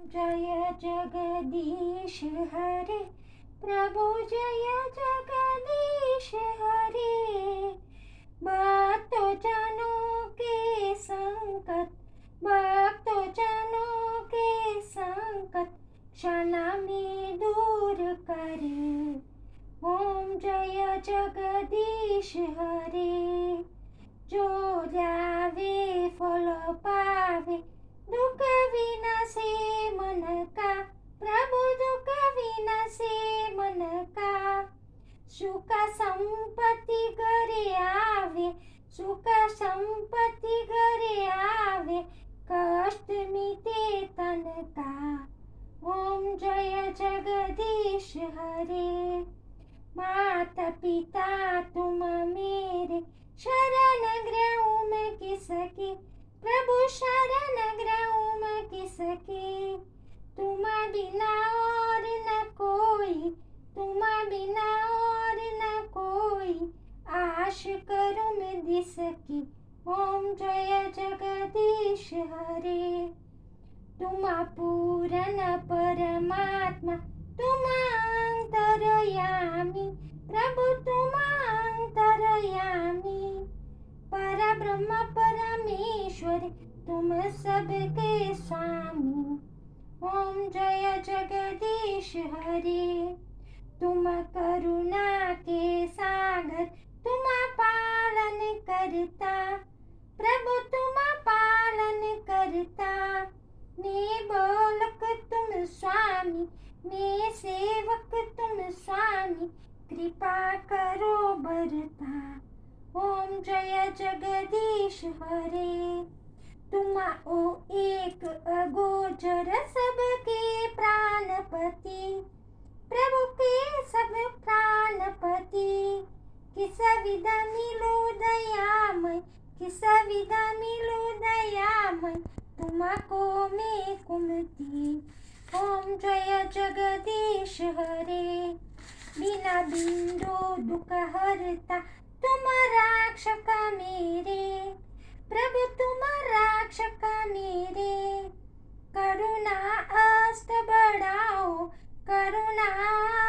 जय जगदीश हरे प्रभु, जय जगदीश हरे। भक्तजनों के संकट, भक्तजनों के संकट क्षण में दूर करे। ओम जय जगदीश हरे। जो लावे फल पावे, दुख विनाशे मन का। प्रभु दुख विनाशे मन का। सुख संपत्ति घरे आवे, सुख संपत्ति घरे आवे, कष्ट मिटे तन का। ओम जय जगदीश हरे। माता पिता तुम मेरे, शरण ग्रहूं मैं किसकी। प्रभु शरण ग्रहूं मैं किसकी। तुम बिना और न कोई, तुम बिना और न कोई, आश करूं मैं जिसकी। ओम जय जगदीश हरे। तुम पूर्ण परमात्मा, तुम अंतर्यामी। प्रभु तुम अंतर्यामी, परब्रह्म परमेश्वर, तुम सबके स्वामी। ओम जय जगदीश हरे। तुम करुणा के सागर, तुम पालन करता। प्रभु तुम पालन करता। मैं बालक तुम स्वामी, मैं सेवक तुम स्वामी, कृपा करो बरता। ओम जय जगदीश हरे। तुम ओ एक अगोचर सबके प्राणपति। प्रभु के सब प्राणपति। किस विधा मिलो दयामय, किस विधा मिलो दयामय, तुमको मैं कुमति। ओम जय जगदीश हरे। बिना बिंदु दुख हरता, तुम रक्षक मेरे। प्रभु तुम रक्षक मेरे। करुणा अस्त बढ़ाओ, करुणा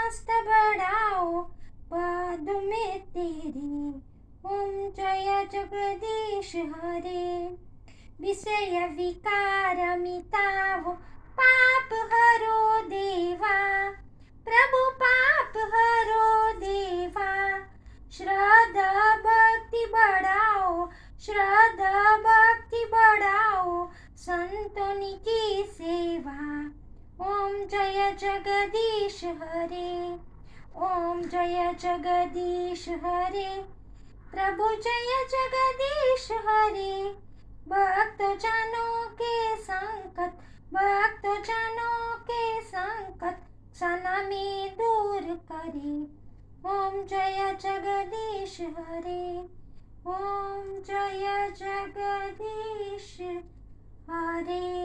अस्त बढ़ाओ, पद में तेरे। ओम जय जगदीश हरे। विषय विकार मिटाओ, पाप हरो देवा। प्रभु पाप हरो देवा। श्रद्धा भक्ति बढ़ाओ, श्रद्धा भक्ति बढ़ाओ, संतों की सेवा। ओम जय जगदीश हरे। ओम जय जगदीश हरे। प्रभु जय जगदीश हरे। भक्तजनों के संकट, भक्तजनों के संकट क्षण में दूर करे। ओम जय जगदीश हरे। ओम जय जगदीश हरे।